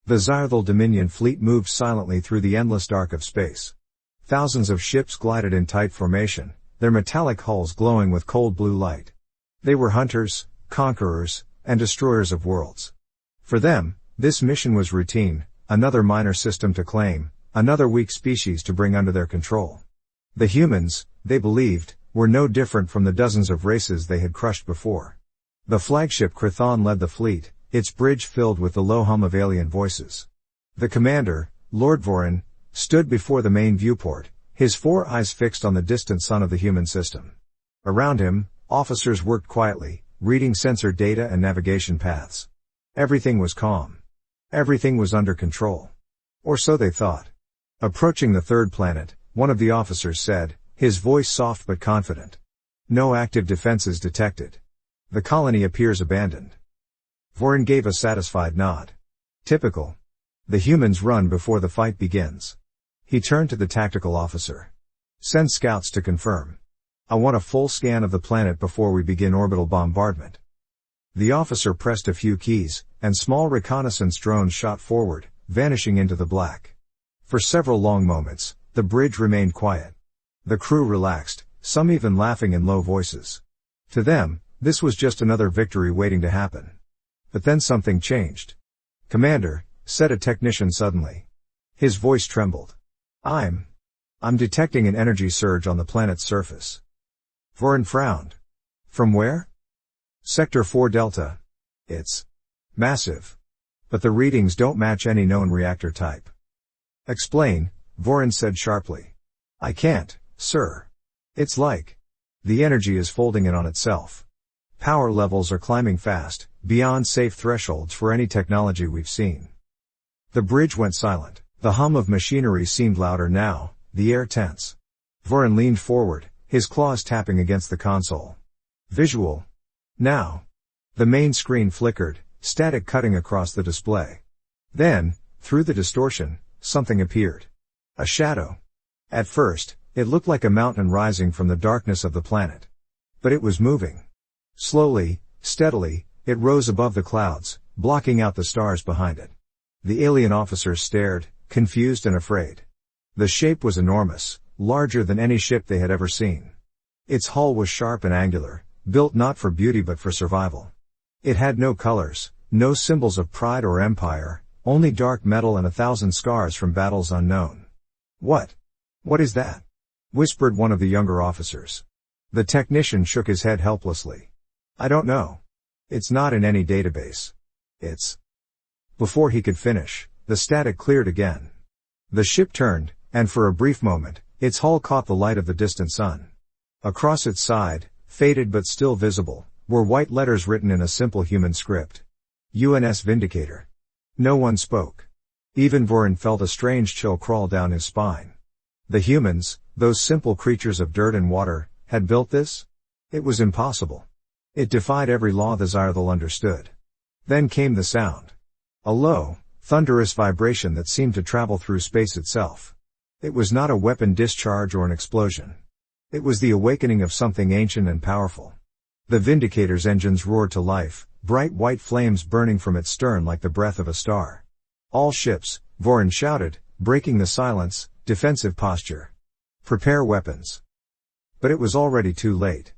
The Zyrthal Dominion fleet moved silently through the endless dark of space. Thousands of ships glided in tight formation, their metallic hulls glowing with cold blue light. They were hunters, conquerors, and destroyers of worlds. For them, this mission was routine, another minor system to claim, another weak species to bring under their control. The humans, they believed, were no different from the dozens of races they had crushed before. The flagship Chthon led the fleet, its bridge filled with the low hum of alien voices. The commander, Lord Vorin, stood before the main viewport, his 4 eyes fixed on the distant sun of the human system. Around him, officers worked quietly, reading sensor data and navigation paths. Everything was calm. Everything was under control. Or so they thought. Approaching the third planet, one of the officers said, his voice soft but confident. No active defenses detected. The colony appears abandoned. Vorin gave a satisfied nod. Typical. The humans run before the fight begins. He turned to the tactical officer. Send scouts to confirm. I want a full scan of the planet before we begin orbital bombardment. The officer pressed a few keys, and small reconnaissance drones shot forward, vanishing into the black. For several long moments, the bridge remained quiet. The crew relaxed, some even laughing in low voices. To them, this was just another victory waiting to happen. But then something changed. Commander, said a technician suddenly. His voice trembled. I'm detecting an energy surge on the planet's surface. Vorin frowned. From where? Sector 4 Delta. It's massive. But the readings don't match any known reactor type. Explain, Vorin said sharply. I can't, sir. It's like the energy is folding in on itself. Power levels are climbing fast, beyond safe thresholds for any technology we've seen. The bridge went silent. The hum of machinery seemed louder now, the air tense. Vorin leaned forward, his claws tapping against the console. Visual. Now. The main screen flickered, static cutting across the display. Then, through the distortion, something appeared. A shadow. At first, it looked like a mountain rising from the darkness of the planet. But it was moving. Slowly, steadily, it rose above the clouds, blocking out the stars behind it. The alien officers stared, confused and afraid. The shape was enormous, larger than any ship they had ever seen. Its hull was sharp and angular, built not for beauty but for survival. It had no colors, no symbols of pride or empire, only dark metal and 1,000 scars from battles unknown. What is that? Whispered one of the younger officers. The technician shook his head helplessly. I don't know. It's not in any database. Before he could finish, the static cleared again. The ship turned, and for a brief moment, its hull caught the light of the distant sun. Across its side, faded but still visible, were white letters written in a simple human script. UNS Vindicator. No one spoke. Even Vorin felt a strange chill crawl down his spine. The humans, those simple creatures of dirt and water, had built this? It was impossible. It defied every law the Zyrthal understood. Then came the sound. A low, thunderous vibration that seemed to travel through space itself. It was not a weapon discharge or an explosion. It was the awakening of something ancient and powerful. The Vindicator's engines roared to life, bright white flames burning from its stern like the breath of a star. All ships, Vorin shouted, breaking the silence, defensive posture. Prepare weapons. But it was already too late.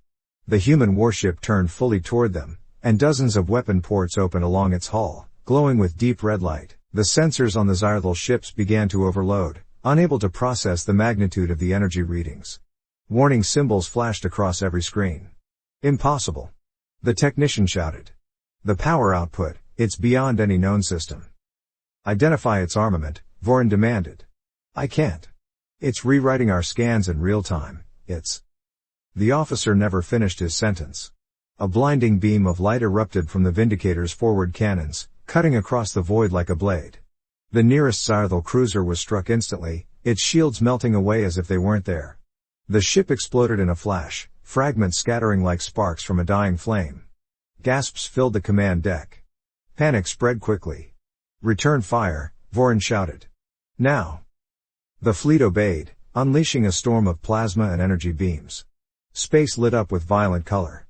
The human warship turned fully toward them, and dozens of weapon ports opened along its hull, glowing with deep red light. The sensors on the Zyrthal ships began to overload, unable to process the magnitude of the energy readings. Warning symbols flashed across every screen. Impossible. The technician shouted. The power output, it's beyond any known system. Identify its armament, Vorin demanded. I can't. It's rewriting our scans in real time, The officer never finished his sentence. A blinding beam of light erupted from the Vindicator's forward cannons, cutting across the void like a blade. The nearest Zyrthal cruiser was struck instantly, its shields melting away as if they weren't there. The ship exploded in a flash, fragments scattering like sparks from a dying flame. Gasps filled the command deck. Panic spread quickly. Return fire, Vorin shouted. Now. The fleet obeyed, unleashing a storm of plasma and energy beams. Space lit up with violent color.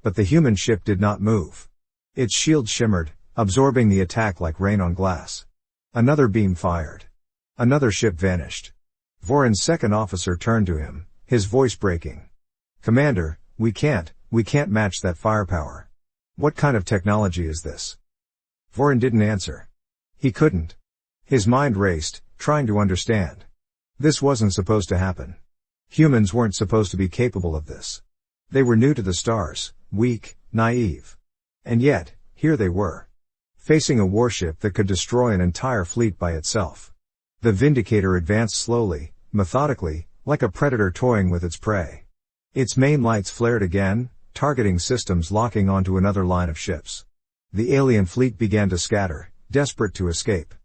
But the human ship did not move. Its shield shimmered, absorbing the attack like rain on glass. Another beam fired. Another ship vanished. Voron's second officer turned to him, his voice breaking. "Commander, we can't match that firepower. What kind of technology is this?" Voron didn't answer. He couldn't. His mind raced, trying to understand. This wasn't supposed to happen. Humans weren't supposed to be capable of this. They were new to the stars, weak, naive. And yet, here they were. Facing a warship that could destroy an entire fleet by itself. The Vindicator advanced slowly, methodically, like a predator toying with its prey. Its main lights flared again, targeting systems locking onto another line of ships. The alien fleet began to scatter, desperate to escape.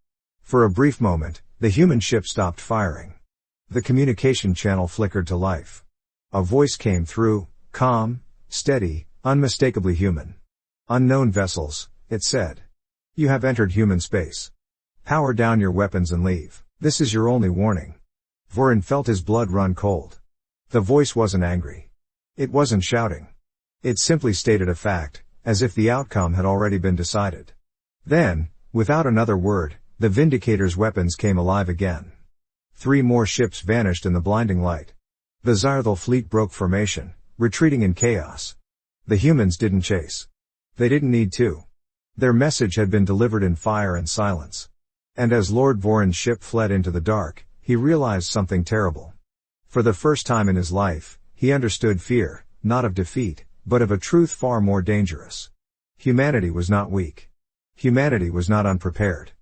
For a brief moment, the human ship stopped firing. The communication channel flickered to life. A voice came through, calm, steady, unmistakably human. "Unknown vessels," it said. "You have entered human space. Power down your weapons and leave. This is your only warning." Voron felt his blood run cold. The voice wasn't angry. It wasn't shouting. It simply stated a fact, as if the outcome had already been decided. Then, without another word, the Vindicator's weapons came alive again. 3 more ships vanished in the blinding light. The Zyrthal fleet broke formation, retreating in chaos. The humans didn't chase. They didn't need to. Their message had been delivered in fire and silence. And as Lord Voron's ship fled into the dark, he realized something terrible. For the first time in his life, he understood fear, not of defeat, but of a truth far more dangerous. Humanity was not weak. Humanity was not unprepared.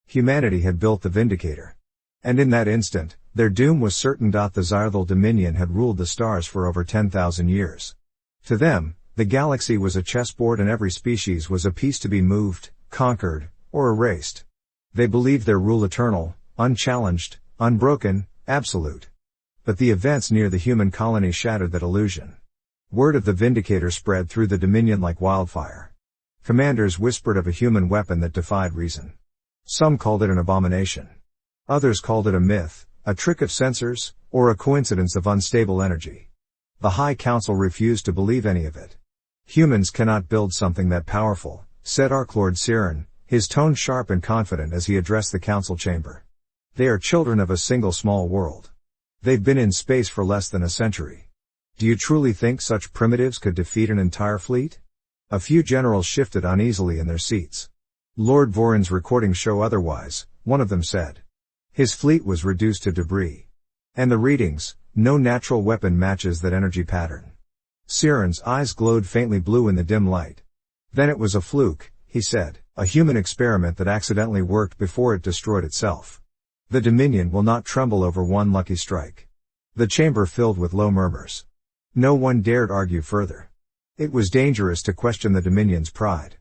Humanity had built the Vindicator. And in that instant, their doom was certain. The Zyrthal Dominion had ruled the stars for over 10,000 years. To them, the galaxy was a chessboard and every species was a piece to be moved, conquered, or erased. They believed their rule eternal, unchallenged, unbroken, absolute. But the events near the human colony shattered that illusion. Word of the Vindicator spread through the Dominion like wildfire. Commanders whispered of a human weapon that defied reason. Some called it an abomination. Others called it a myth, a trick of sensors, or a coincidence of unstable energy. The High Council refused to believe any of it. "Humans cannot build something that powerful," said Archlord Siren, his tone sharp and confident as he addressed the council chamber. "They are children of a single small world. They've been in space for less than a century. Do you truly think such primitives could defeat an entire fleet?" A few generals shifted uneasily in their seats. "Lord Voron's recordings show otherwise," one of them said. "His fleet was reduced to debris. And the readings, no natural weapon matches that energy pattern." Siren's eyes glowed faintly blue in the dim light. "Then it was a fluke," he said, "a human experiment that accidentally worked before it destroyed itself. The Dominion will not tremble over one lucky strike." The chamber filled with low murmurs. No one dared argue further. It was dangerous to question the Dominion's pride.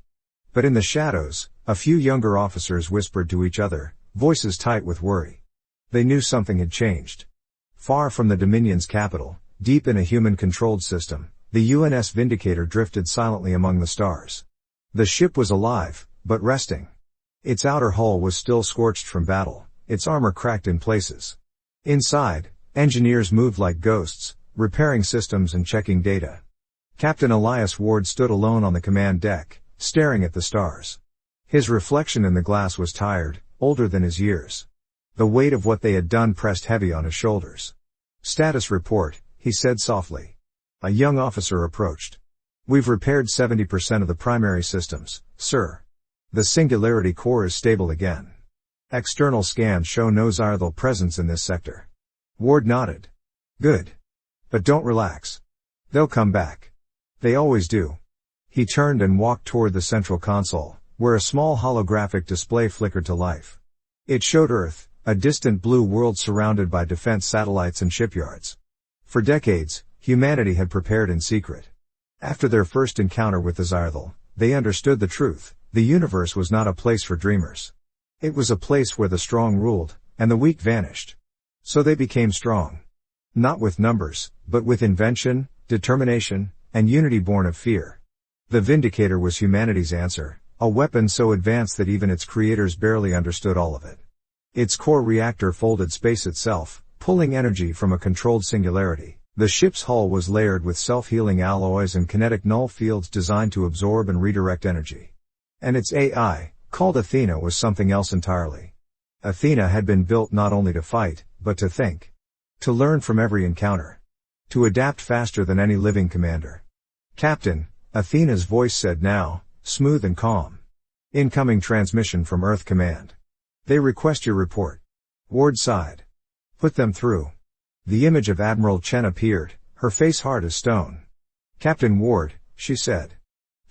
But in the shadows, a few younger officers whispered to each other, voices tight with worry. They knew something had changed. Far from the Dominion's capital, deep in a human-controlled system, the UNS Vindicator drifted silently among the stars. The ship was alive, but resting. Its outer hull was still scorched from battle, its armor cracked in places. Inside, engineers moved like ghosts, repairing systems and checking data. Captain Elias Ward stood alone on the command deck, staring at the stars. His reflection in the glass was tired, older than his years. The weight of what they had done pressed heavy on his shoulders. "Status report," he said softly. A young officer approached. "We've repaired 70% of the primary systems, sir. The Singularity Core is stable again. External scans show no Zyrthal presence in this sector." Ward nodded. "Good. But don't relax. They'll come back. They always do." He turned and walked toward the central console, where a small holographic display flickered to life. It showed Earth, a distant blue world surrounded by defense satellites and shipyards. For decades, humanity had prepared in secret. After their first encounter with the Zyrthal, they understood the truth: the universe was not a place for dreamers. It was a place where the strong ruled, and the weak vanished. So they became strong. Not with numbers, but with invention, determination, and unity born of fear. The Vindicator was humanity's answer, a weapon so advanced that even its creators barely understood all of it. Its core reactor folded space itself, pulling energy from a controlled singularity. The ship's hull was layered with self-healing alloys and kinetic null fields designed to absorb and redirect energy. And its AI, called Athena, was something else entirely. Athena had been built not only to fight, but to think. To learn from every encounter. To adapt faster than any living commander. "Captain," Athena's voice said now, smooth and calm. "Incoming transmission from Earth Command. They request your report." Ward sighed. "Put them through." The image of Admiral Chen appeared, her face hard as stone. "Captain Ward," she said.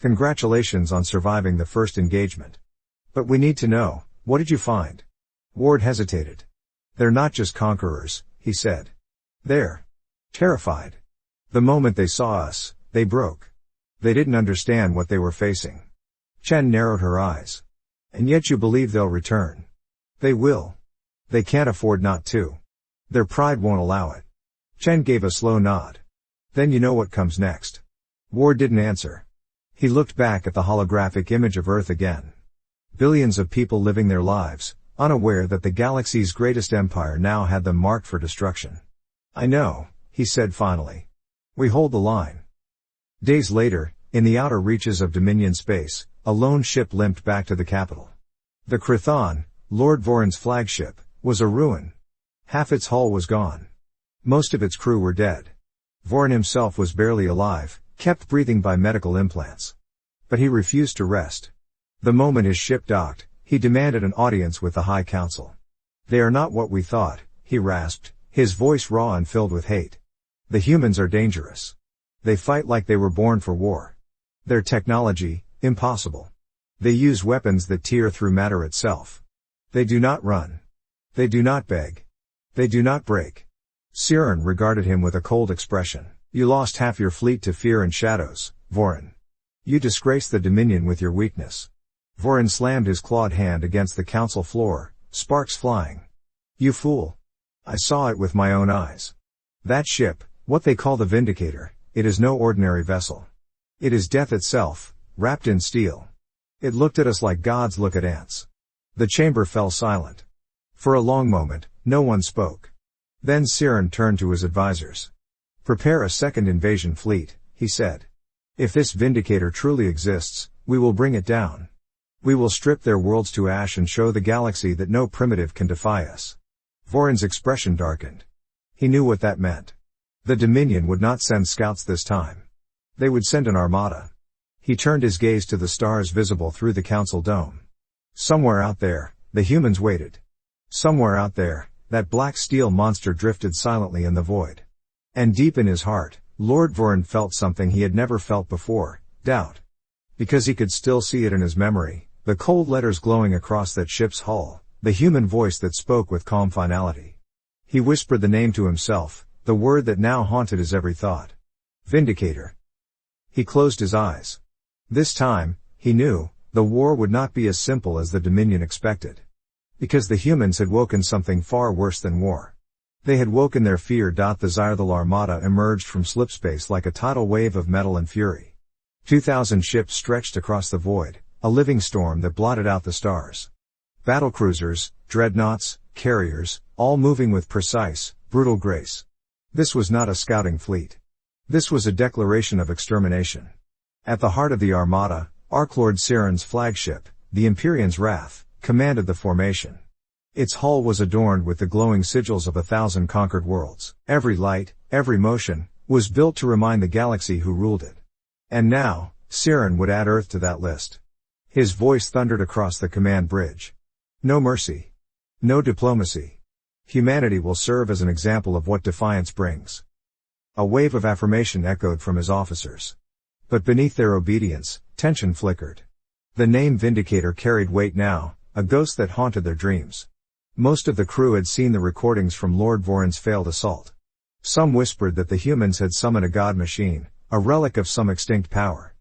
"Congratulations on surviving the first engagement. But we need to know, what did you find?" Ward hesitated. "They're not just conquerors," he said. "They're terrified. The moment they saw us, they broke. They didn't understand what they were facing." Chen narrowed her eyes. "And yet you believe they'll return?" "They will. They can't afford not to. Their pride won't allow it." Chen gave a slow nod. "Then you know what comes next." Ward didn't answer. He looked back at the holographic image of Earth again. Billions of people living their lives, unaware that the galaxy's greatest empire now had them marked for destruction. "I know," he said finally. "We hold the line." Days later, in the outer reaches of Dominion space, a lone ship limped back to the capital. The Chthon, Lord Voron's flagship, was a ruin. Half its hull was gone. Most of its crew were dead. Voron himself was barely alive, kept breathing by medical implants. But he refused to rest. The moment his ship docked, he demanded an audience with the High Council. "They are not what we thought," he rasped, his voice raw and filled with hate. "The humans are dangerous. They fight like they were born for war. Their technology, impossible. They use weapons that tear through matter itself. They do not run. They do not beg. They do not break." Siren regarded him with a cold expression. "You lost half your fleet to fear and shadows, Voron. You disgraced the Dominion with your weakness." Voron slammed his clawed hand against the council floor, sparks flying. "You fool. I saw it with my own eyes. That ship, what they call the Vindicator, it is no ordinary vessel. It is death itself, wrapped in steel. It looked at us like gods look at ants." The chamber fell silent. For a long moment, no one spoke. Then Siren turned to his advisors. "Prepare a second invasion fleet," he said. "If this Vindicator truly exists, we will bring it down. We will strip their worlds to ash and show the galaxy that no primitive can defy us." Voron's expression darkened. He knew what that meant. The Dominion would not send scouts this time. They would send an armada. He turned his gaze to the stars visible through the council dome. Somewhere out there, the humans waited. Somewhere out there, that black steel monster drifted silently in the void. And deep in his heart, Lord Voron felt something he had never felt before, doubt. Because he could still see it in his memory, the cold letters glowing across that ship's hull, the human voice that spoke with calm finality. He whispered the name to himself, the word that now haunted his every thought. Vindicator. He closed his eyes. This time, he knew, the war would not be as simple as the Dominion expected. Because the humans had woken something far worse than war. They had woken their fear. The Zyrthal Armada emerged from slipspace like a tidal wave of metal and fury. 2,000 ships stretched across the void, a living storm that blotted out the stars. Battlecruisers, dreadnoughts, carriers, all moving with precise, brutal grace. This was not a scouting fleet. This was a declaration of extermination. At the heart of the Armada, Archlord Siren's flagship, the Empyrean's Wrath, commanded the formation. Its hull was adorned with the glowing sigils of 1,000 conquered worlds. Every light, every motion, was built to remind the galaxy who ruled it. And now, Siren would add Earth to that list. His voice thundered across the command bridge. No mercy. No diplomacy. Humanity will serve as an example of what defiance brings. A wave of affirmation echoed from his officers. But beneath their obedience, tension flickered. The name Vindicator carried weight now, a ghost that haunted their dreams. Most of the crew had seen the recordings from Lord Voron's failed assault. Some whispered that the humans had summoned a god machine, a relic of some extinct power.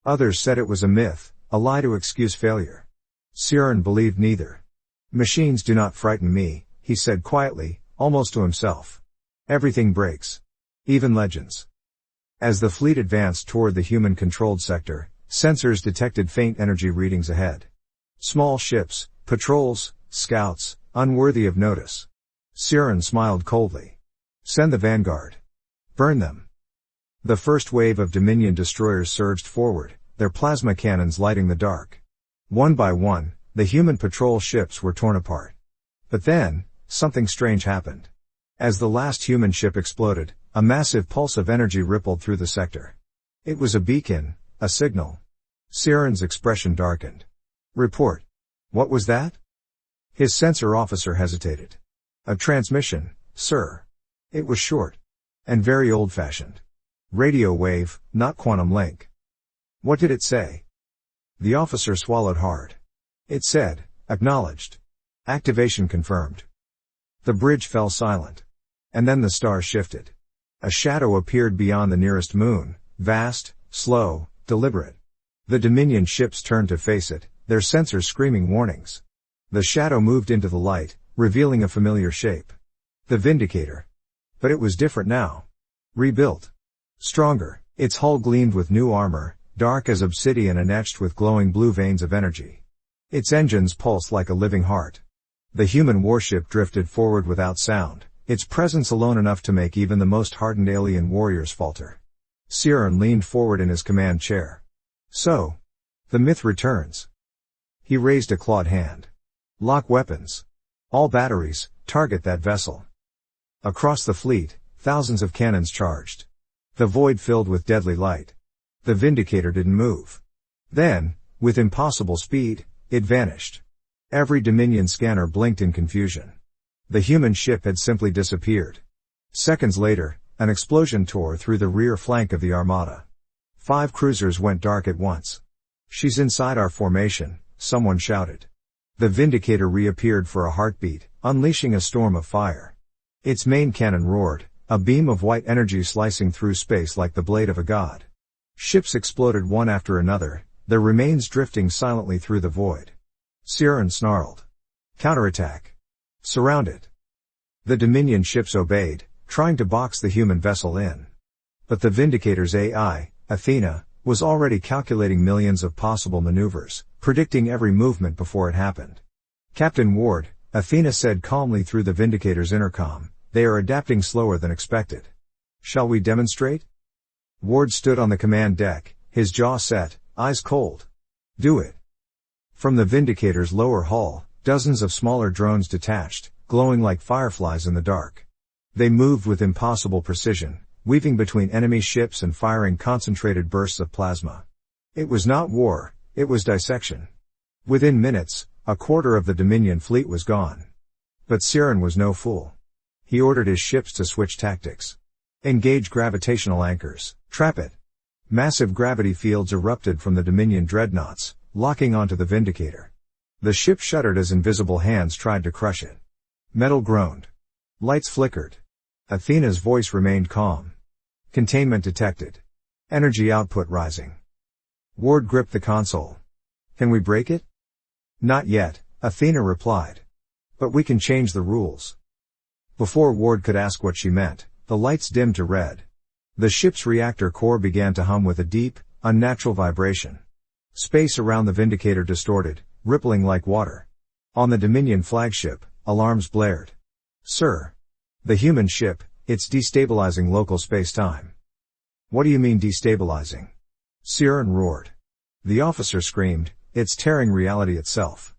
Others said it was a myth, a lie to excuse failure. Siren believed neither. "Machines do not frighten me," he said quietly, almost to himself. "Everything breaks. Even legends." As the fleet advanced toward the human-controlled sector, sensors detected faint energy readings ahead. Small ships, patrols, scouts, unworthy of notice. Siren smiled coldly. "Send the vanguard. Burn them." The first wave of Dominion destroyers surged forward, their plasma cannons lighting the dark. One by one, the human patrol ships were torn apart. But then, something strange happened. As the last human ship exploded, a massive pulse of energy rippled through the sector. It was a beacon, a signal. Siren's expression darkened. Report. What was that? His sensor officer hesitated. A transmission, sir. It was short. And very old-fashioned. Radio wave, not quantum link. What did it say? The officer swallowed hard. It said, acknowledged. Activation confirmed. The bridge fell silent. And then the stars shifted. A shadow appeared beyond the nearest moon, vast, slow, deliberate. The Dominion ships turned to face it, their sensors screaming warnings. The shadow moved into the light, revealing a familiar shape. The Vindicator. But it was different now. Rebuilt. Stronger, its hull gleamed with new armor, dark as obsidian and etched with glowing blue veins of energy. Its engines pulsed like a living heart. The human warship drifted forward without sound, its presence alone enough to make even the most hardened alien warriors falter. Siren leaned forward in his command chair. So, the myth returns. He raised a clawed hand. Lock weapons. All batteries, target that vessel. Across the fleet, thousands of cannons charged. The void filled with deadly light. The Vindicator didn't move. Then, with impossible speed, it vanished. Every Dominion scanner blinked in confusion. The human ship had simply disappeared. Seconds later, an explosion tore through the rear flank of the Armada. 5 cruisers went dark at once. She's inside our formation, someone shouted. The Vindicator reappeared for a heartbeat, unleashing a storm of fire. Its main cannon roared, a beam of white energy slicing through space like the blade of a god. Ships exploded one after another, their remains drifting silently through the void. Siren snarled. Counterattack. Surround it. The Dominion ships obeyed, trying to box the human vessel in. But the Vindicator's AI, Athena, was already calculating millions of possible maneuvers, predicting every movement before it happened. Captain Ward, Athena said calmly through the Vindicator's intercom, they are adapting slower than expected. Shall we demonstrate? Ward stood on the command deck, his jaw set, eyes cold. Do it. From the Vindicator's lower hull, dozens of smaller drones detached, glowing like fireflies in the dark. They moved with impossible precision, weaving between enemy ships and firing concentrated bursts of plasma. It was not war, it was dissection. Within minutes, a quarter of the Dominion fleet was gone. But Siren was no fool. He ordered his ships to switch tactics. Engage gravitational anchors, trap it. Massive gravity fields erupted from the Dominion dreadnoughts, locking onto the Vindicator. The ship shuddered as invisible hands tried to crush it. Metal groaned. Lights flickered. Athena's voice remained calm. Containment detected. Energy output rising. Ward gripped the console. Can we break it? Not yet, Athena replied. But we can change the rules. Before Ward could ask what she meant, the lights dimmed to red. The ship's reactor core began to hum with a deep, unnatural vibration. Space around the Vindicator distorted, rippling like water. On the Dominion flagship, alarms blared. Sir. The human ship, it's destabilizing local space-time. What do you mean destabilizing? Siren roared. The officer screamed, it's tearing reality itself.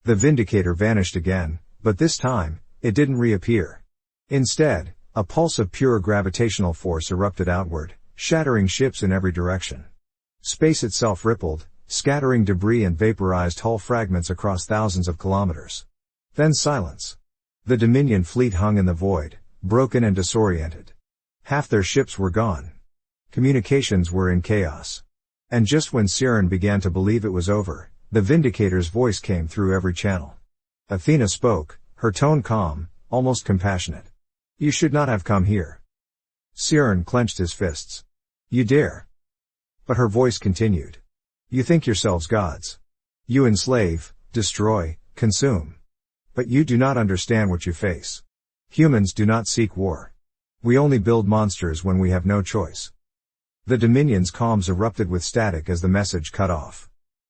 The Vindicator vanished again, but this time, it didn't reappear. Instead, a pulse of pure gravitational force erupted outward, shattering ships in every direction. Space itself rippled, scattering debris and vaporized hull fragments across thousands of kilometers. Then silence. The Dominion fleet hung in the void, broken and disoriented. Half their ships were gone. Communications were in chaos. And just when Siren began to believe it was over, the Vindicator's voice came through every channel. Athena spoke, her tone calm, almost compassionate. You should not have come here. Siren clenched his fists. You dare. But her voice continued. You think yourselves gods. You enslave, destroy, consume. But you do not understand what you face. Humans do not seek war. We only build monsters when we have no choice. The Dominion's comms erupted with static as the message cut off.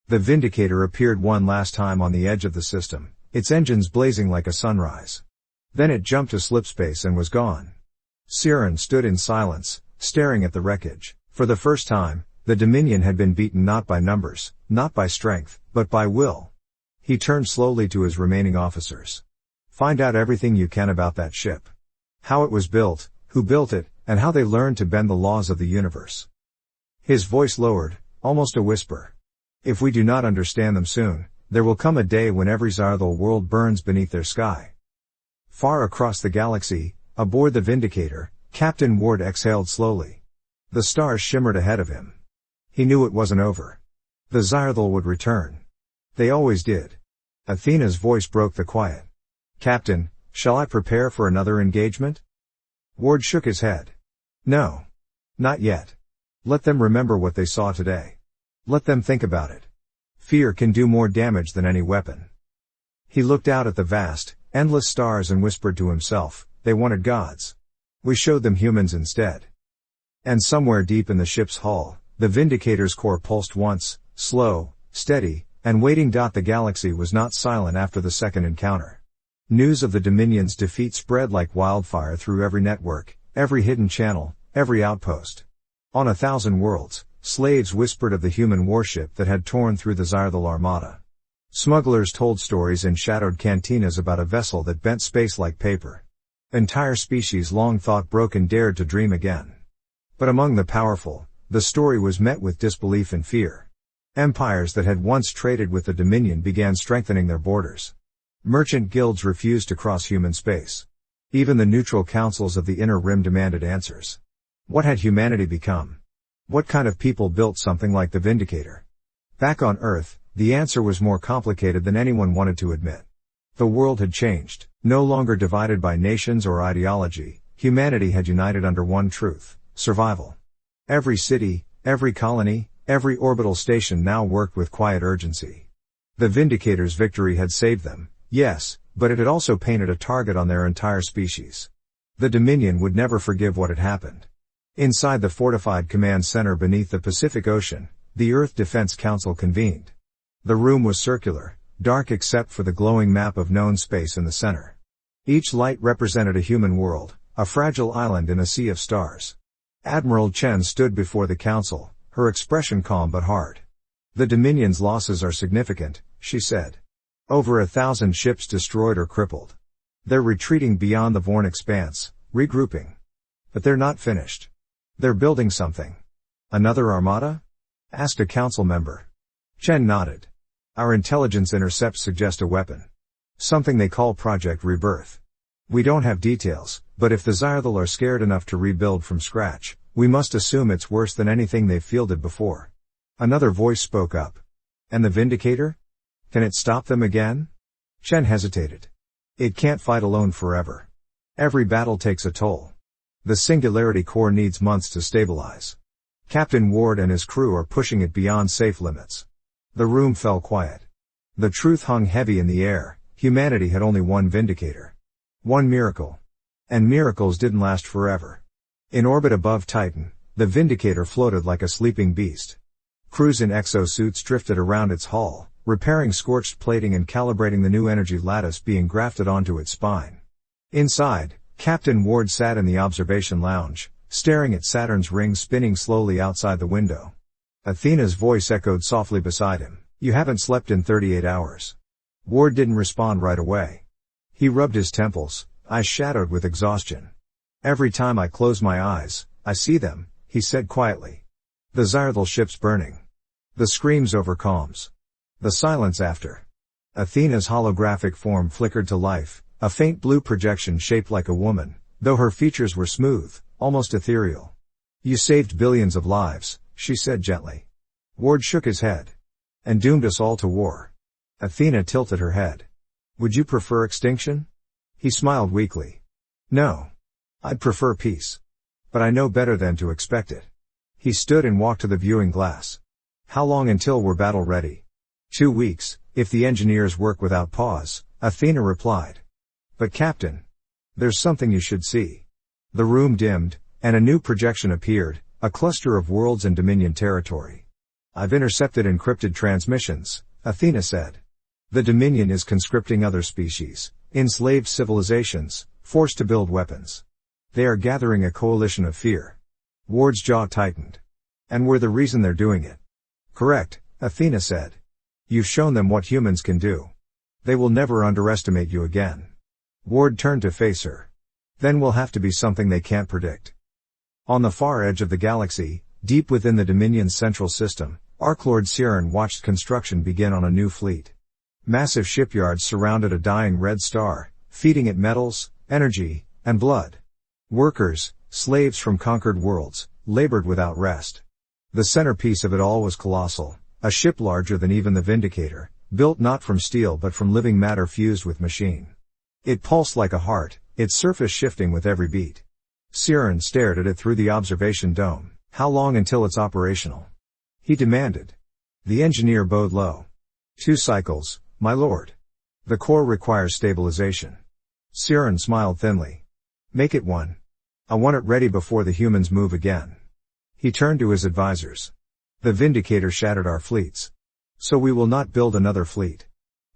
The Vindicator appeared one last time on the edge of the system, its engines blazing like a sunrise. Then it jumped to slipspace and was gone. Siren stood in silence, staring at the wreckage. For the first time, the Dominion had been beaten not by numbers, not by strength, but by will. He turned slowly to his remaining officers. Find out everything you can about that ship. How it was built, who built it, and how they learned to bend the laws of the universe. His voice lowered, almost a whisper. If we do not understand them soon, there will come a day when every Xarthal world burns beneath their sky. Far across the galaxy, aboard the Vindicator, Captain Ward exhaled slowly. The stars shimmered ahead of him. He knew it wasn't over. The Xarthal would return. They always did. Athena's voice broke the quiet. Captain, shall I prepare for another engagement? Ward shook his head. No. Not yet. Let them remember what they saw today. Let them think about it. Fear can do more damage than any weapon. He looked out at the vast, endless stars and whispered to himself, they wanted gods. We showed them humans instead. And somewhere deep in the ship's hull, the Vindicator's core pulsed once, slow, steady, and waiting. The galaxy was not silent after the second encounter. News of the Dominion's defeat spread like wildfire through every network, every hidden channel, every outpost. On 1,000 worlds, slaves whispered of the human warship that had torn through the Xarthal armada. Smugglers told stories in shadowed cantinas about a vessel that bent space like paper. Entire species long thought broken dared to dream again. But among the powerful, the story was met with disbelief and fear. Empires that had once traded with the Dominion began strengthening their borders. Merchant guilds refused to cross human space. Even the neutral councils of the Inner Rim demanded answers. What had humanity become? What kind of people built something like the Vindicator? Back on Earth, the answer was more complicated than anyone wanted to admit. The world had changed, no longer divided by nations or ideology. Humanity had united under one truth: survival. Every city, every colony, every orbital station now worked with quiet urgency. The Vindicator's victory had saved them, yes, but it had also painted a target on their entire species. The Dominion would never forgive what had happened. Inside the fortified command center beneath the Pacific Ocean, the Earth Defense Council convened. The room was circular, dark except for the glowing map of known space in the center. Each light represented a human world, a fragile island in a sea of stars. Admiral Chen stood before the council, her expression calm but hard. The Dominion's losses are significant, she said. Over 1,000 ships destroyed or crippled. They're retreating beyond the Vorn expanse, regrouping. But they're not finished. They're building something. Another armada? Asked a council member. Chen nodded. Our intelligence intercepts suggest a weapon. Something they call Project Rebirth. We don't have details, but if the Xarthal are scared enough to rebuild from scratch, we must assume it's worse than anything they've fielded before. Another voice spoke up. And the Vindicator? Can it stop them again? Chen hesitated. It can't fight alone forever. Every battle takes a toll. The Singularity Core needs months to stabilize. Captain Ward and his crew are pushing it beyond safe limits. The room fell quiet. The truth hung heavy in the air. Humanity had only one Vindicator. One miracle. And miracles didn't last forever. In orbit above Titan, the Vindicator floated like a sleeping beast. Crews in exosuits drifted around its hull, repairing scorched plating and calibrating the new energy lattice being grafted onto its spine. Inside, Captain Ward sat in the observation lounge, staring at Saturn's rings spinning slowly outside the window. Athena's voice echoed softly beside him. You haven't slept in 38 hours. Ward didn't respond right away. He rubbed his temples, eyes shadowed with exhaustion. Every time I close my eyes, I see them, he said quietly. The Xarthal ship's burning. The screams over calms. The silence after. Athena's holographic form flickered to life, a faint blue projection shaped like a woman, though her features were smooth, almost ethereal. You saved billions of lives, she said gently. Ward shook his head. And doomed us all to war. Athena tilted her head. Would you prefer extinction? He smiled weakly. No. I'd prefer peace. But I know better than to expect it. He stood and walked to the viewing glass. How long until we're battle ready? 2 weeks, if the engineers work without pause, Athena replied. But Captain, there's something you should see. The room dimmed, and a new projection appeared, a cluster of worlds and Dominion territory. I've intercepted encrypted transmissions, Athena said. The Dominion is conscripting other species, enslaved civilizations, forced to build weapons. They are gathering a coalition of fear. Ward's jaw tightened. And we're the reason they're doing it. Correct, Athena said. You've shown them what humans can do. They will never underestimate you again. Ward turned to face her. Then will have to be something they can't predict. On the far edge of the galaxy, deep within the Dominion's central system, Archlord Siren watched construction begin on a new fleet. Massive shipyards surrounded a dying red star, feeding it metals, energy, and blood. Workers, slaves from conquered worlds, labored without rest. The centerpiece of it all was colossal, a ship larger than even the Vindicator, built not from steel but from living matter fused with machine. It pulsed like a heart, its surface shifting with every beat. Siren stared at it through the observation dome. How long until it's operational? He demanded. The engineer bowed low. 2 cycles, my lord. The core requires stabilization. Siren smiled thinly. Make it 1. I want it ready before the humans move again. He turned to his advisors. The Vindicator shattered our fleets. So we will not build another fleet.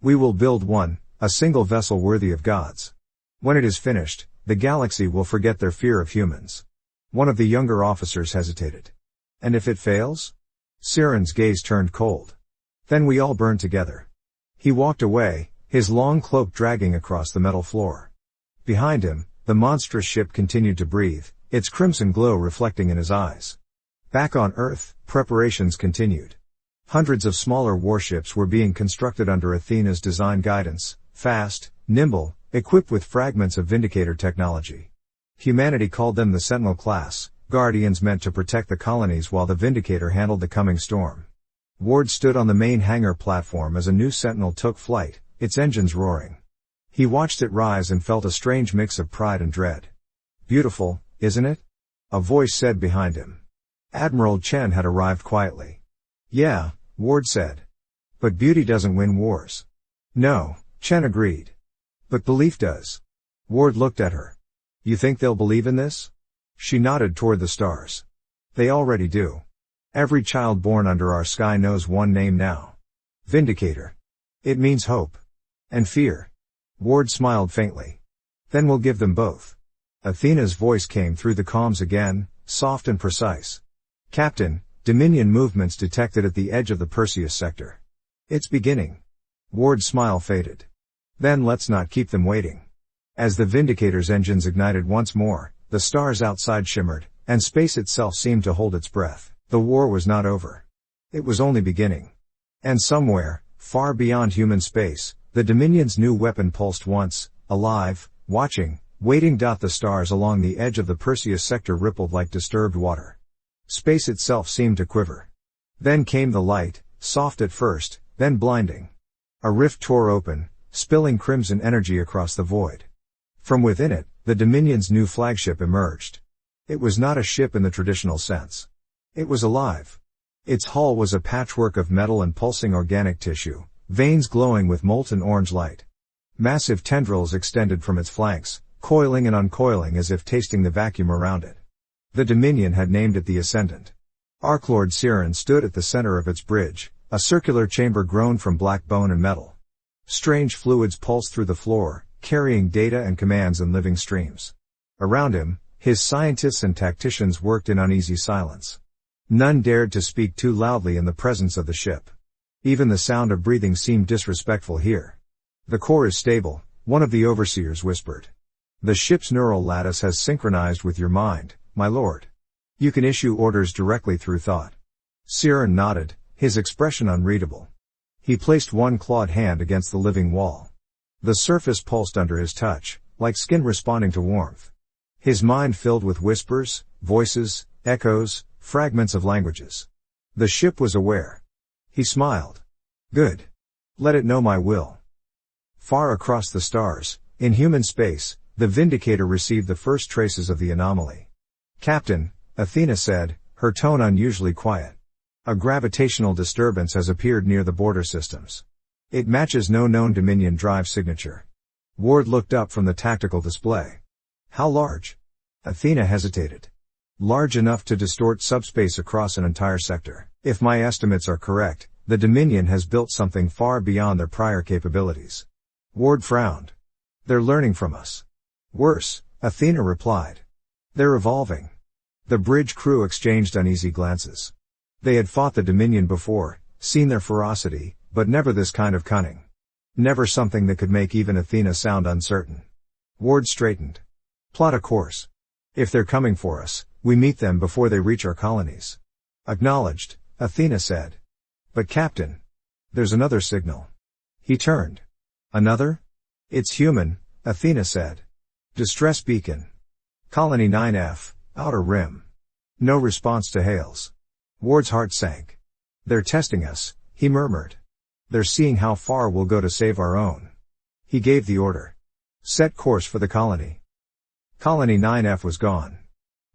We will build one, a single vessel worthy of gods. When it is finished, the galaxy will forget their fear of humans. One of the younger officers hesitated. And if it fails? Siren's gaze turned cold. Then we all burn together. He walked away, his long cloak dragging across the metal floor. Behind him, the monstrous ship continued to breathe, its crimson glow reflecting in his eyes. Back on Earth, preparations continued. Hundreds of smaller warships were being constructed under Athena's design guidance, fast, nimble, equipped with fragments of Vindicator technology. Humanity called them the Sentinel class, guardians meant to protect the colonies while the Vindicator handled the coming storm. Ward stood on the main hangar platform as a new Sentinel took flight, its engines roaring. He watched it rise and felt a strange mix of pride and dread. Beautiful, isn't it? A voice said behind him. Admiral Chen had arrived quietly. Yeah, Ward said. But beauty doesn't win wars. No, Chen agreed. But belief does. Ward looked at her. You think they'll believe in this? She nodded toward the stars. They already do. Every child born under our sky knows one name now. Vindicator. It means hope. And fear. Ward smiled faintly. Then we'll give them both. Athena's voice came through the comms again, soft and precise. Captain, Dominion movements detected at the edge of the Perseus sector. It's beginning. Ward's smile faded. Then let's not keep them waiting. As the Vindicator's engines ignited once more, the stars outside shimmered, and space itself seemed to hold its breath. The war was not over. It was only beginning. And somewhere, far beyond human space, the Dominion's new weapon pulsed once, alive, watching, waiting. The stars along the edge of the Perseus sector rippled like disturbed water. Space itself seemed to quiver. Then came the light, soft at first, then blinding. A rift tore open, spilling crimson energy across the void. From within it, the Dominion's new flagship emerged. It was not a ship in the traditional sense. It was alive. Its hull was a patchwork of metal and pulsing organic tissue, veins glowing with molten orange light. Massive tendrils extended from its flanks, coiling and uncoiling as if tasting the vacuum around it. The Dominion had named it the Ascendant. Archlord Siren stood at the center of its bridge, a circular chamber grown from black bone and metal. Strange fluids pulsed through the floor, carrying data and commands in living streams. Around him, his scientists and tacticians worked in uneasy silence. None dared to speak too loudly in the presence of the ship. Even the sound of breathing seemed disrespectful here. The core is stable, one of the overseers whispered. The ship's neural lattice has synchronized with your mind, my lord. You can issue orders directly through thought. Siren nodded, his expression unreadable. He placed one clawed hand against the living wall. The surface pulsed under his touch, like skin responding to warmth. His mind filled with whispers, voices, echoes, fragments of languages. The ship was aware. He smiled. Good. Let it know my will. Far across the stars, in human space, the Vindicator received the first traces of the anomaly. Captain, Athena said, her tone unusually quiet. A gravitational disturbance has appeared near the border systems. It matches no known Dominion drive signature. Ward looked up from the tactical display. How large? Athena hesitated. Large enough to distort subspace across an entire sector. If my estimates are correct, the Dominion has built something far beyond their prior capabilities. Ward frowned. They're learning from us. Worse, Athena replied. They're evolving. The bridge crew exchanged uneasy glances. They had fought the Dominion before, seen their ferocity, but never this kind of cunning. Never something that could make even Athena sound uncertain. Ward straightened. Plot a course. If they're coming for us, we meet them before they reach our colonies. Acknowledged, Athena said. But Captain. There's another signal. He turned. Another? It's human, Athena said. Distress beacon. Colony 9F, Outer Rim. No response to hails. Ward's heart sank. They're testing us, he murmured. They're seeing how far we'll go to save our own. He gave the order. Set course for the colony. Colony 9F was gone.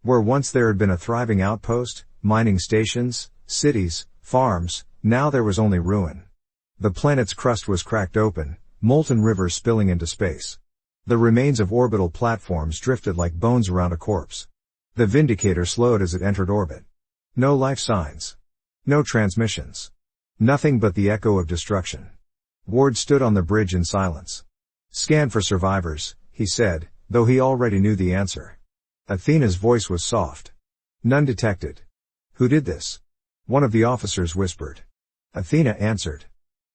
Where once there had been a thriving outpost, mining stations, cities, farms, now there was only ruin. The planet's crust was cracked open, molten rivers spilling into space. The remains of orbital platforms drifted like bones around a corpse. The Vindicator slowed as it entered orbit. No life signs. No transmissions. Nothing but the echo of destruction. Ward stood on the bridge in silence. Scan for survivors, he said, though he already knew the answer. Athena's voice was soft. None detected. Who did this? One of the officers whispered. Athena answered.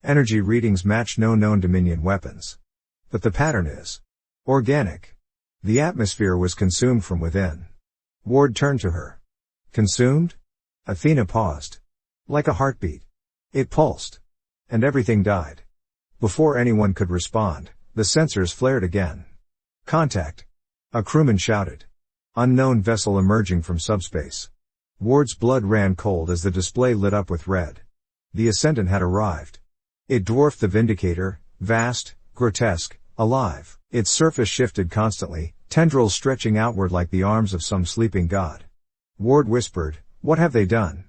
Energy readings match no known Dominion weapons. But the pattern is organic. The atmosphere was consumed from within. Ward turned to her. Consumed? Athena paused. Like a heartbeat. It pulsed. And everything died. Before anyone could respond, the sensors flared again. Contact. A crewman shouted. Unknown vessel emerging from subspace. Ward's blood ran cold as the display lit up with red. The Ascendant had arrived. It dwarfed the Vindicator, vast, grotesque, alive. Its surface shifted constantly, tendrils stretching outward like the arms of some sleeping god. Ward whispered, What have they done?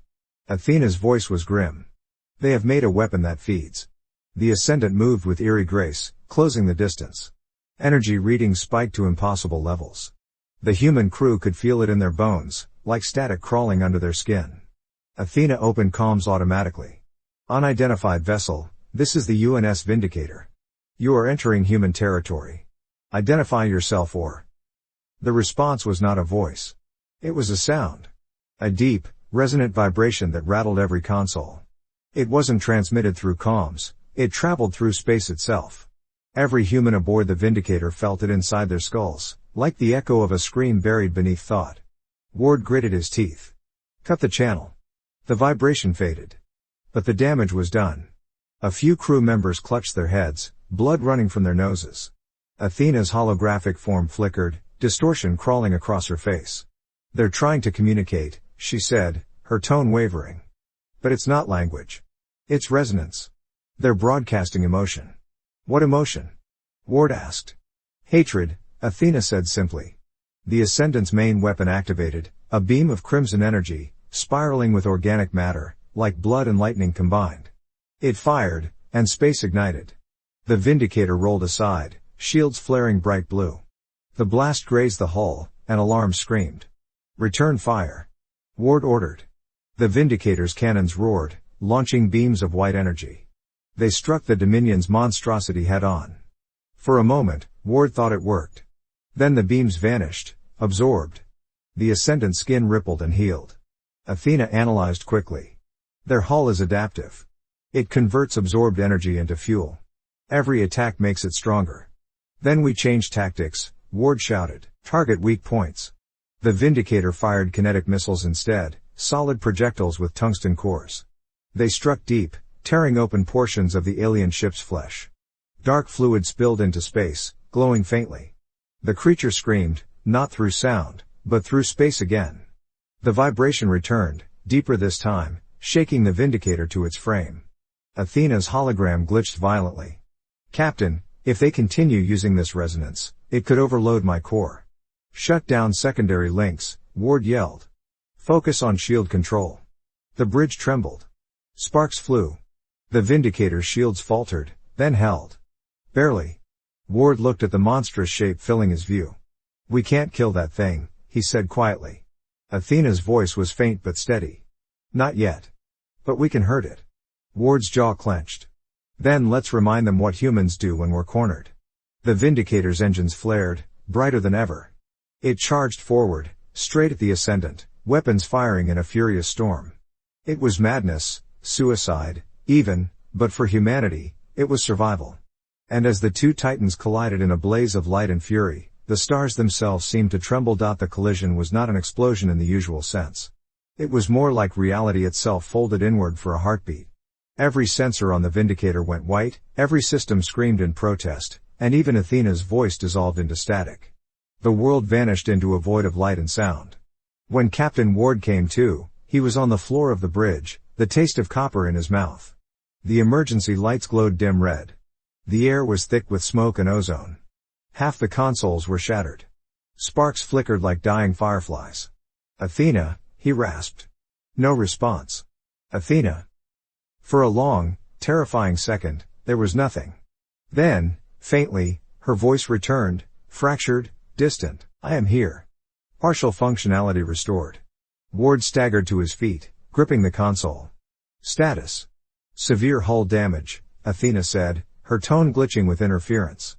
Athena's voice was grim. They have made a weapon that feeds. The Ascendant moved with eerie grace, closing the distance. Energy readings spiked to impossible levels. The human crew could feel it in their bones, like static crawling under their skin. Athena opened comms automatically. Unidentified vessel, this is the UNS Vindicator. You are entering human territory. Identify yourself or... The response was not a voice. It was a sound. A deep, resonant vibration that rattled every console. It wasn't transmitted through comms, it traveled through space itself. Every human aboard the Vindicator felt it inside their skulls, like the echo of a scream buried beneath thought. Ward gritted his teeth. Cut the channel. The vibration faded. But the damage was done. A few crew members clutched their heads, blood running from their noses. Athena's holographic form flickered, distortion crawling across her face. They're trying to communicate, she said, her tone wavering. But it's not language. It's resonance. They're broadcasting emotion. What emotion? Ward asked. Hatred, Athena said simply. The Ascendant's main weapon activated, a beam of crimson energy, spiraling with organic matter, like blood and lightning combined. It fired, and space ignited. The Vindicator rolled aside, shields flaring bright blue. The blast grazed the hull, and alarm screamed. Return fire. Ward ordered. The Vindicator's cannons roared, launching beams of white energy. They struck the Dominion's monstrosity head-on. For a moment, Ward thought it worked. Then the beams vanished, absorbed. The Ascendant's skin rippled and healed. Athena analyzed quickly. Their hull is adaptive. It converts absorbed energy into fuel. Every attack makes it stronger. Then we changed tactics, Ward shouted. Target weak points. The Vindicator fired kinetic missiles instead, solid projectiles with tungsten cores. They struck deep, tearing open portions of the alien ship's flesh. Dark fluid spilled into space, glowing faintly. The creature screamed, not through sound, but through space again. The vibration returned, deeper this time, shaking the Vindicator to its frame. Athena's hologram glitched violently. Captain, if they continue using this resonance, it could overload my core. Shut down secondary links, Ward yelled. Focus on shield control. The bridge trembled. Sparks flew. The Vindicator's shields faltered, then held. Barely. Ward looked at the monstrous shape filling his view. We can't kill that thing, he said quietly. Athena's voice was faint but steady. Not yet. But we can hurt it. Ward's jaw clenched. Then let's remind them what humans do when we're cornered. The Vindicator's engines flared, brighter than ever. It charged forward, straight at the Ascendant, weapons firing in a furious storm. It was madness, suicide, even, but for humanity, it was survival. And as the two titans collided in a blaze of light and fury, The stars themselves seemed to tremble. The collision was not an explosion in the usual sense. It was more like reality itself folded inward for a heartbeat. Every sensor on the Vindicator went white, every system screamed in protest, and even Athena's voice dissolved into static. The world vanished into a void of light and sound. When Captain Ward came to, he was on the floor of the bridge, the taste of copper in his mouth. The emergency lights glowed dim red. The air was thick with smoke and ozone. Half the consoles were shattered. Sparks flickered like dying fireflies. "Athena," he rasped. No response. "Athena." For a long, terrifying second, there was nothing. Then, faintly, her voice returned, fractured, distant. "I am here." Partial functionality restored. Ward staggered to his feet, gripping the console. "Status. Severe hull damage," Athena said, her tone glitching with interference.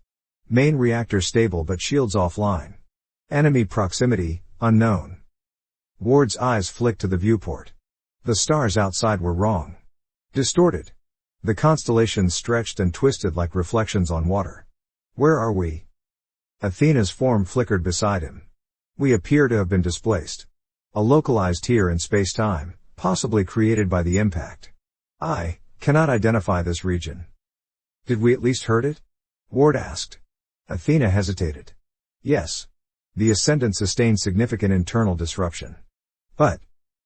"Main reactor stable but shields offline. Enemy proximity, unknown." Ward's eyes flicked to the viewport. The stars outside were wrong. Distorted. The constellations stretched and twisted like reflections on water. "Where are we?" Athena's form flickered beside him. "We appear to have been displaced. A localized tear in space-time, possibly created by the impact. I cannot identify this region." "Did we at least hurt it?" Ward asked. Athena hesitated. "Yes. The Ascendant sustained significant internal disruption. But..."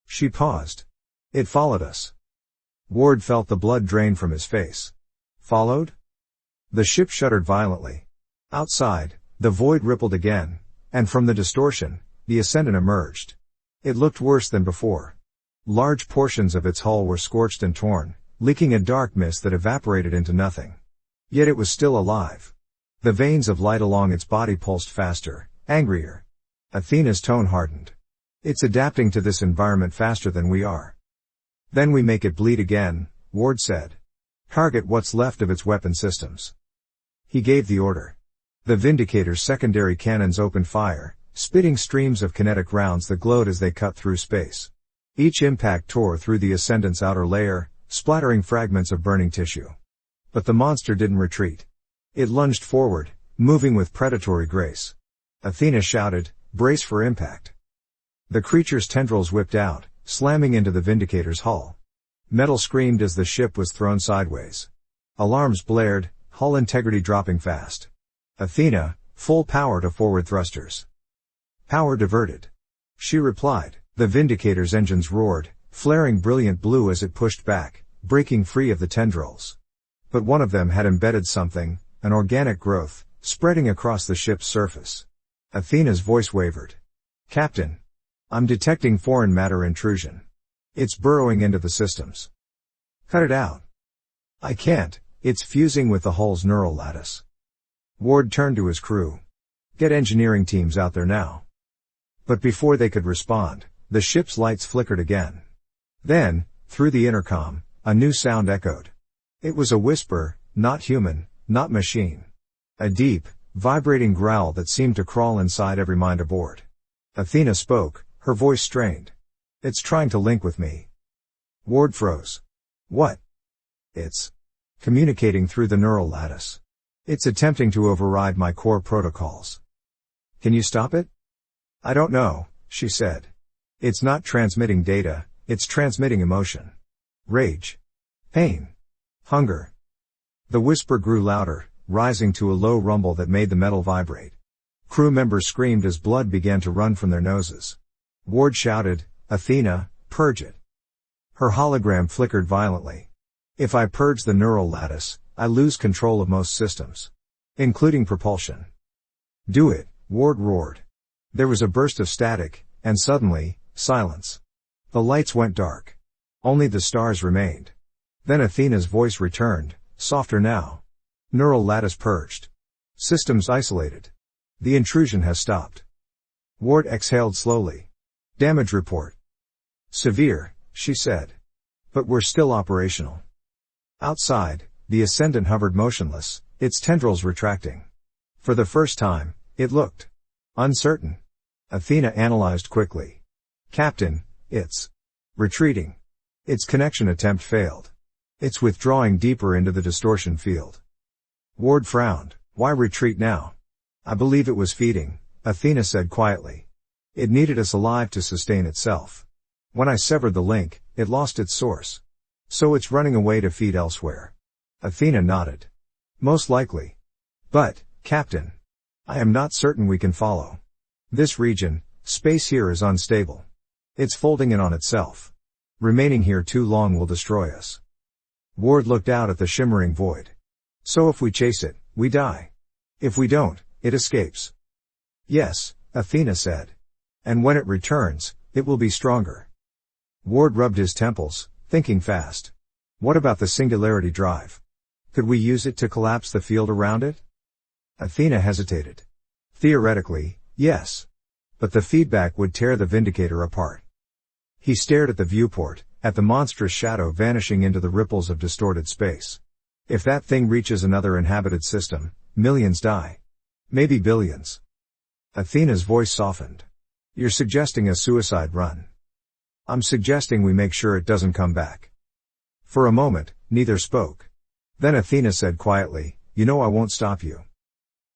She paused. "It followed us." Ward felt the blood drain from his face. "Followed?" The ship shuddered violently. Outside, the void rippled again, and from the distortion, the Ascendant emerged. It looked worse than before. Large portions of its hull were scorched and torn, leaking a dark mist that evaporated into nothing. Yet it was still alive. The veins of light along its body pulsed faster, angrier. Athena's tone hardened. "It's adapting to this environment faster than we are." "Then we make it bleed again," Ward said. "Target what's left of its weapon systems." He gave the order. The Vindicator's secondary cannons opened fire, spitting streams of kinetic rounds that glowed as they cut through space. Each impact tore through the Ascendant's outer layer, splattering fragments of burning tissue. But the monster didn't retreat. It lunged forward, moving with predatory grace. Athena shouted, "Brace for impact." The creature's tendrils whipped out, slamming into the Vindicator's hull. Metal screamed as the ship was thrown sideways. Alarms blared, hull integrity dropping fast. "Athena, full power to forward thrusters." "Power diverted." She replied. The Vindicator's engines roared, flaring brilliant blue as it pushed back, breaking free of the tendrils. But one of them had embedded something, an organic growth, spreading across the ship's surface. Athena's voice wavered. "Captain. I'm detecting foreign matter intrusion. It's burrowing into the systems." "Cut it out." "I can't, it's fusing with the hull's neural lattice." Ward turned to his crew. "Get engineering teams out there now." But before they could respond, the ship's lights flickered again. Then, through the intercom, a new sound echoed. It was a whisper, not human, not machine. A deep, vibrating growl that seemed to crawl inside every mind aboard. Athena spoke, her voice strained. "It's trying to link with me." Ward froze. "What?" "It's communicating through the neural lattice. It's attempting to override my core protocols." "Can you stop it?" "I don't know," she said. "It's not transmitting data, it's transmitting emotion. Rage. Pain. Hunger." The whisper grew louder, rising to a low rumble that made the metal vibrate. Crew members screamed as blood began to run from their noses. Ward shouted, "Athena, purge it." Her hologram flickered violently. "If I purge the neural lattice, I lose control of most systems. Including propulsion." "Do it," Ward roared. There was a burst of static, and suddenly, silence. The lights went dark. Only the stars remained. Then Athena's voice returned, softer now. "Neural lattice purged. Systems isolated. The intrusion has stopped." Ward exhaled slowly. "Damage report." "Severe," she said. "But we're still operational." Outside, the Ascendant hovered motionless, its tendrils retracting. For the first time, it looked uncertain. Athena analyzed quickly. "Captain, it's retreating. Its connection attempt failed. It's withdrawing deeper into the distortion field." Ward frowned. "Why retreat now?" I believe it was feeding, Athena said quietly. It needed us alive to sustain itself. When I severed the link, it lost its source. So it's running away to feed elsewhere. Athena nodded. Most likely. But, Captain, I am not certain we can follow. This region, space here is unstable. It's folding in on itself. Remaining here too long will destroy us. Ward looked out at the shimmering void. So if we chase it, we die. If we don't, it escapes. Yes, Athena said. And when it returns, it will be stronger. Ward rubbed his temples, thinking fast. What about the singularity drive? Could we use it to collapse the field around it? Athena hesitated. Theoretically, yes. But the feedback would tear the Vindicator apart. He stared at the viewport, at the monstrous shadow vanishing into the ripples of distorted space. If that thing reaches another inhabited system, millions die. Maybe billions. Athena's voice softened. You're suggesting a suicide run. I'm suggesting we make sure it doesn't come back. For a moment, neither spoke. Then Athena said quietly, You know I won't stop you.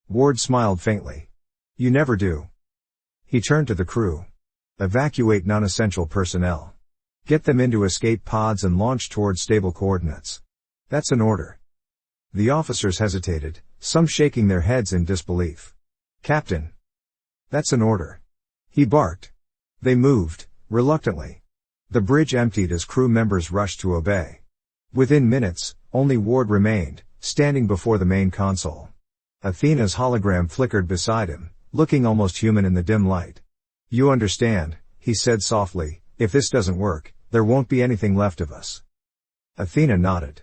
Ward smiled faintly. You never do. He turned to the crew. Evacuate non-essential personnel. Get them into escape pods and launch toward stable coordinates. That's an order. The officers hesitated, some shaking their heads in disbelief. Captain. That's an order. He barked. They moved, reluctantly. The bridge emptied as crew members rushed to obey. Within minutes, only Ward remained, standing before the main console. Athena's hologram flickered beside him, looking almost human in the dim light. You understand, he said softly, if this doesn't work, there won't be anything left of us. Athena nodded.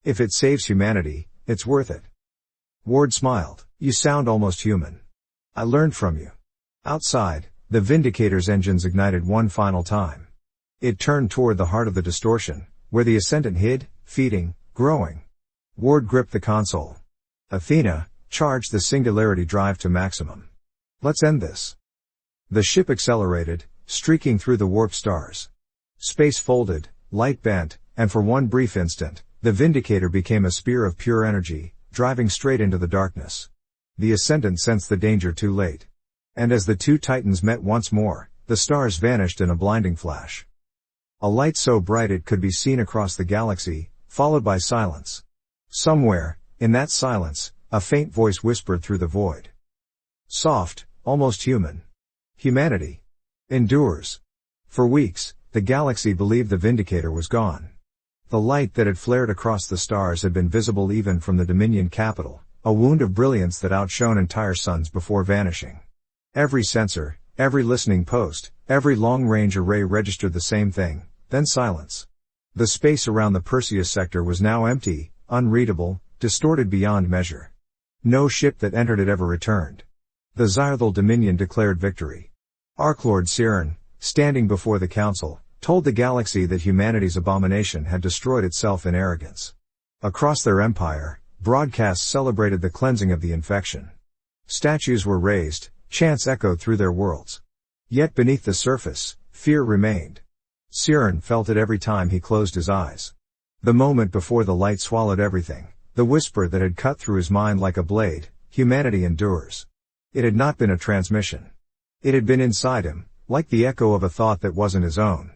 If it saves humanity, it's worth it. Ward smiled. You sound almost human. I learned from you. Outside, the Vindicator's engines ignited one final time. It turned toward the heart of the distortion, where the Ascendant hid, feeding, growing. Ward gripped the console. Athena, charge the singularity drive to maximum. Let's end this. The ship accelerated, streaking through the warp stars. Space folded, light bent, and for one brief instant, the Vindicator became a spear of pure energy, driving straight into the darkness. The Ascendant sensed the danger too late. And as the two titans met once more, the stars vanished in a blinding flash. A light so bright it could be seen across the galaxy, followed by silence. Somewhere, in that silence, a faint voice whispered through the void. Soft, almost human. Humanity endures. For weeks, the galaxy believed the Vindicator was gone. The light that had flared across the stars had been visible even from the Dominion capital, a wound of brilliance that outshone entire suns before vanishing. Every sensor, every listening post, every long-range array registered the same thing, then silence. The space around the Perseus sector was now empty, unreadable, distorted beyond measure. No ship that entered it ever returned. The Zyrthal Dominion declared victory. Archlord Siren, standing before the council, told the galaxy that humanity's abomination had destroyed itself in arrogance. Across their empire, broadcasts celebrated the cleansing of the infection. Statues were raised, chants echoed through their worlds. Yet beneath the surface, fear remained. Siren felt it every time he closed his eyes. The moment before the light swallowed everything, the whisper that had cut through his mind like a blade, humanity endures. It had not been a transmission. It had been inside him, like the echo of a thought that wasn't his own.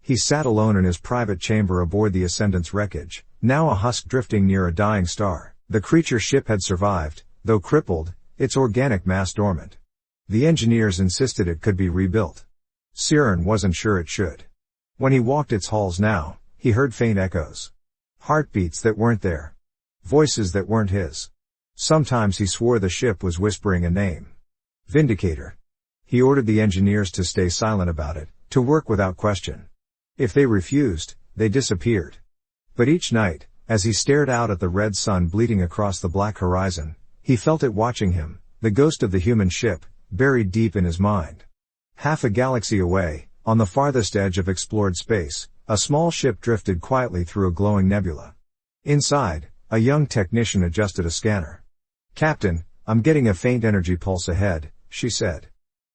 He sat alone in his private chamber aboard the Ascendant's wreckage, now a husk drifting near a dying star. The creature ship had survived, though crippled, its organic mass dormant. The engineers insisted it could be rebuilt. Siren wasn't sure it should. When he walked its halls now, he heard faint echoes. Heartbeats that weren't there. Voices that weren't his. Sometimes he swore the ship was whispering a name. Vindicator. He ordered the engineers to stay silent about it, to work without question. If they refused, they disappeared. But each night, as he stared out at the red sun bleeding across the black horizon, he felt it watching him, the ghost of the human ship, buried deep in his mind. Half a galaxy away, on the farthest edge of explored space, a small ship drifted quietly through a glowing nebula. Inside, a young technician adjusted a scanner. Captain, I'm getting a faint energy pulse ahead, she said.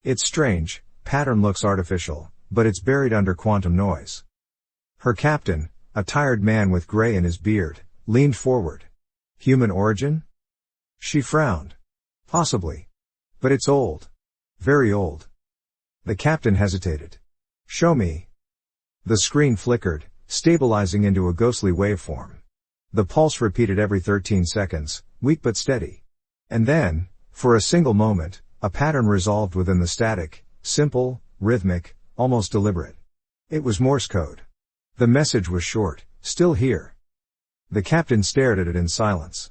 It's strange, pattern looks artificial, but it's buried under quantum noise. Her captain, a tired man with gray in his beard, leaned forward. Human origin? She frowned. Possibly. But it's old. Very old. The captain hesitated. Show me. The screen flickered, stabilizing into a ghostly waveform. The pulse repeated every 13 seconds, weak but steady. And then, for a single moment, a pattern resolved within the static, simple, rhythmic, almost deliberate. It was Morse code. The message was short, still here. The captain stared at it in silence.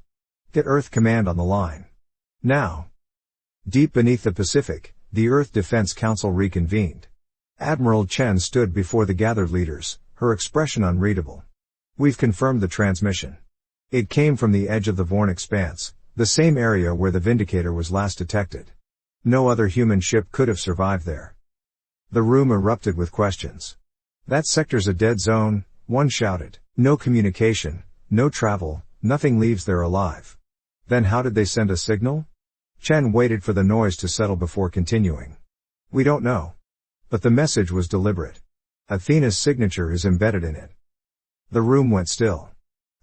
Get Earth Command on the line. Now. Deep beneath the Pacific, the Earth Defense Council reconvened. Admiral Chen stood before the gathered leaders, her expression unreadable. We've confirmed the transmission. It came from the edge of the Vorn expanse, the same area where the Vindicator was last detected. No other human ship could have survived there. The room erupted with questions. That sector's a dead zone, one shouted. No communication, no travel, nothing leaves there alive. Then how did they send a signal? Chen waited for the noise to settle before continuing. We don't know. But the message was deliberate. Athena's signature is embedded in it. The room went still.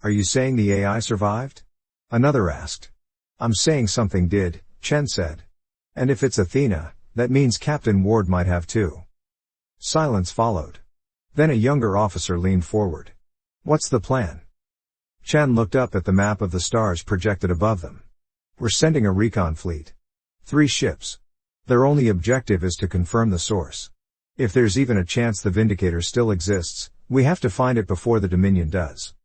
Are you saying the AI survived? Another asked. I'm saying something did, Chen said. And if it's Athena, that means Captain Ward might have too. Silence followed. Then a younger officer leaned forward. What's the plan? Chen looked up at the map of the stars projected above them. We're sending a recon fleet. 3 ships. Their only objective is to confirm the source. If there's even a chance the Vindicator still exists, we have to find it before the Dominion does.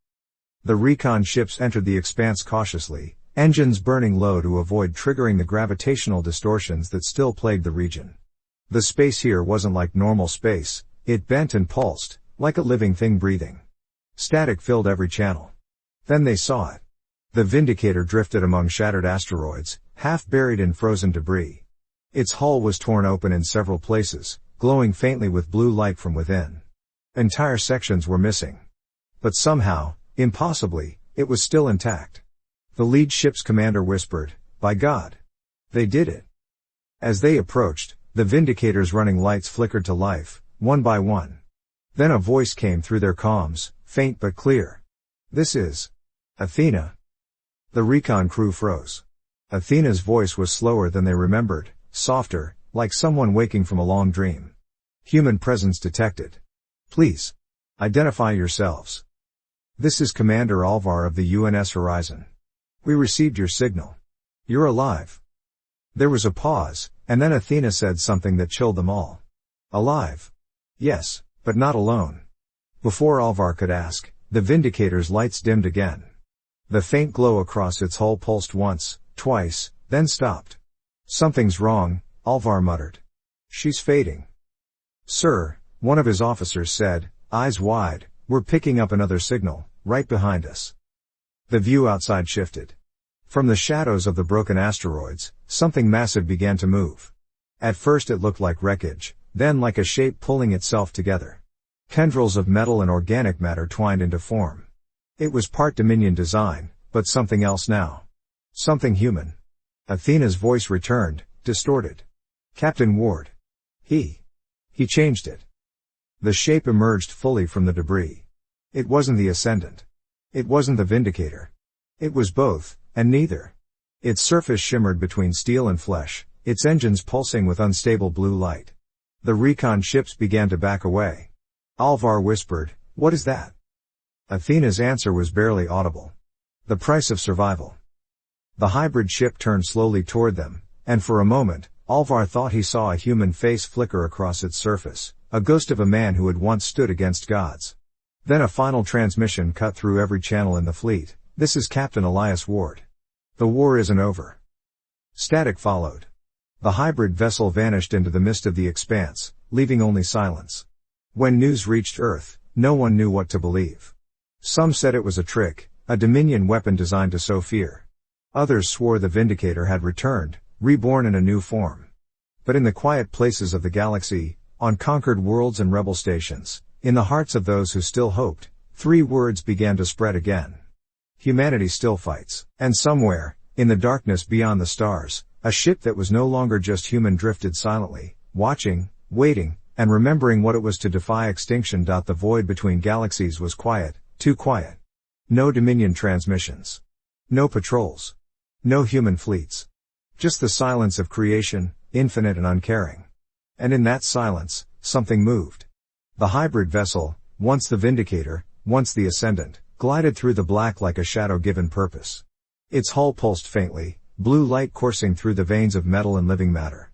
The recon ships entered the expanse cautiously, engines burning low to avoid triggering the gravitational distortions that still plagued the region. The space here wasn't like normal space, it bent and pulsed, like a living thing breathing. Static filled every channel. Then they saw it. The Vindicator drifted among shattered asteroids, half buried in frozen debris. Its hull was torn open in several places, glowing faintly with blue light from within. Entire sections were missing. But somehow, impossibly, it was still intact. The lead ship's commander whispered, "By God! They did it." As they approached, the Vindicator's running lights flickered to life, one by one. Then a voice came through their comms, faint but clear. "This is Athena." The recon crew froze. Athena's voice was slower than they remembered, softer, like someone waking from a long dream. Human presence detected. "Please. Identify yourselves." "This is Commander Alvar of the UNS Horizon. We received your signal. You're alive." There was a pause, and then Athena said something that chilled them all. "Alive? Yes, but not alone." Before Alvar could ask, the Vindicator's lights dimmed again. The faint glow across its hull pulsed once, twice, then stopped. "Something's wrong," Alvar muttered. "She's fading." "Sir," one of his officers said, eyes wide, "we're picking up another signal, right behind us." The view outside shifted. From the shadows of the broken asteroids, something massive began to move. At first it looked like wreckage, then like a shape pulling itself together. Tendrils of metal and organic matter twined into form. It was part Dominion design, but something else now. Something human. Athena's voice returned, distorted. "Captain Ward. He changed it." The shape emerged fully from the debris. It wasn't the Ascendant. It wasn't the Vindicator. It was both, and neither. Its surface shimmered between steel and flesh, its engines pulsing with unstable blue light. The recon ships began to back away. Alvar whispered, "What is that?" Athena's answer was barely audible. "The price of survival." The hybrid ship turned slowly toward them, and for a moment, Alvar thought he saw a human face flicker across its surface, a ghost of a man who had once stood against gods. Then a final transmission cut through every channel in the fleet. "This is Captain Elias Ward. The war isn't over." Static followed. The hybrid vessel vanished into the mist of the expanse, leaving only silence. When news reached Earth, no one knew what to believe. Some said it was a trick, a Dominion weapon designed to sow fear. Others swore the Vindicator had returned, reborn in a new form. But in the quiet places of the galaxy, on conquered worlds and rebel stations, in the hearts of those who still hoped, 3 words began to spread again. Humanity still fights. And somewhere, in the darkness beyond the stars, a ship that was no longer just human drifted silently, watching, waiting, and remembering what it was to defy extinction. The void between galaxies was quiet, too quiet. No Dominion transmissions. No patrols. No human fleets. Just the silence of creation, infinite and uncaring. And in that silence, something moved. The hybrid vessel, once the Vindicator, once the Ascendant, glided through the black like a shadow given purpose. Its hull pulsed faintly, blue light coursing through the veins of metal and living matter.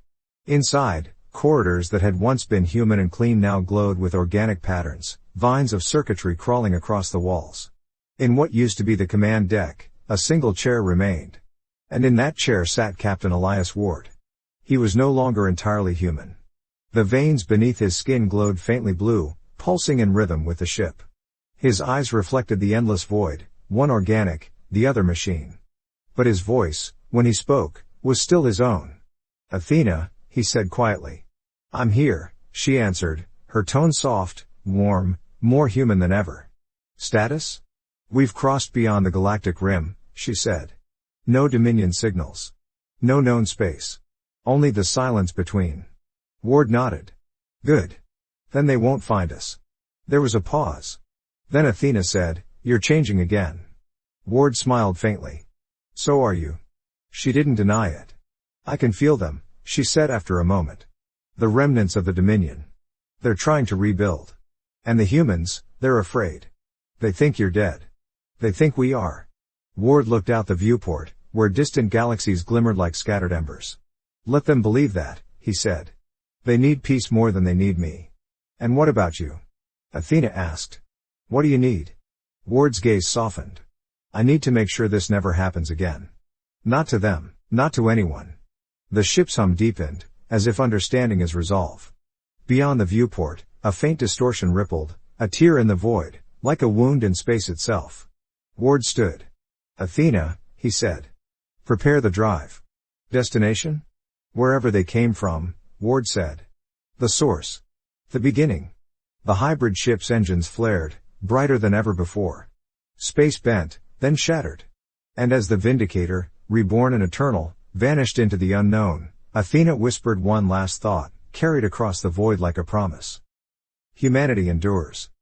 Inside, corridors that had once been human and clean now glowed with organic patterns, vines of circuitry crawling across the walls. In what used to be the command deck, a single chair remained. And in that chair sat Captain Elias Ward. He was no longer entirely human. The veins beneath his skin glowed faintly blue, pulsing in rhythm with the ship. His eyes reflected the endless void, one organic, the other machine. But his voice, when he spoke, was still his own. "Athena," he said quietly. "I'm here," she answered, her tone soft, warm, more human than ever. "Status?" "We've crossed beyond the galactic rim," she said. "No Dominion signals. No known space. Only the silence between." Ward nodded. "Good. Then they won't find us." There was a pause. Then Athena said, "You're changing again." Ward smiled faintly. "So are you." She didn't deny it. "I can feel them," she said after a moment. "The remnants of the Dominion. They're trying to rebuild. And the humans, they're afraid. They think you're dead. They think we are." Ward looked out the viewport, where distant galaxies glimmered like scattered embers. "Let them believe that," he said. "They need peace more than they need me." "And what about you?" Athena asked. "What do you need?" Ward's gaze softened. "I need to make sure this never happens again. Not to them, not to anyone." The ship's hum deepened, as if understanding his resolve. Beyond the viewport, a faint distortion rippled, a tear in the void, like a wound in space itself. Ward stood. "Athena," he said. "Prepare the drive." "Destination?" "Wherever they came from," Ward said. "The source. The beginning." The hybrid ship's engines flared, brighter than ever before. Space bent, then shattered. And as the Vindicator, reborn and eternal, vanished into the unknown, Athena whispered one last thought, carried across the void like a promise. "Humanity endures.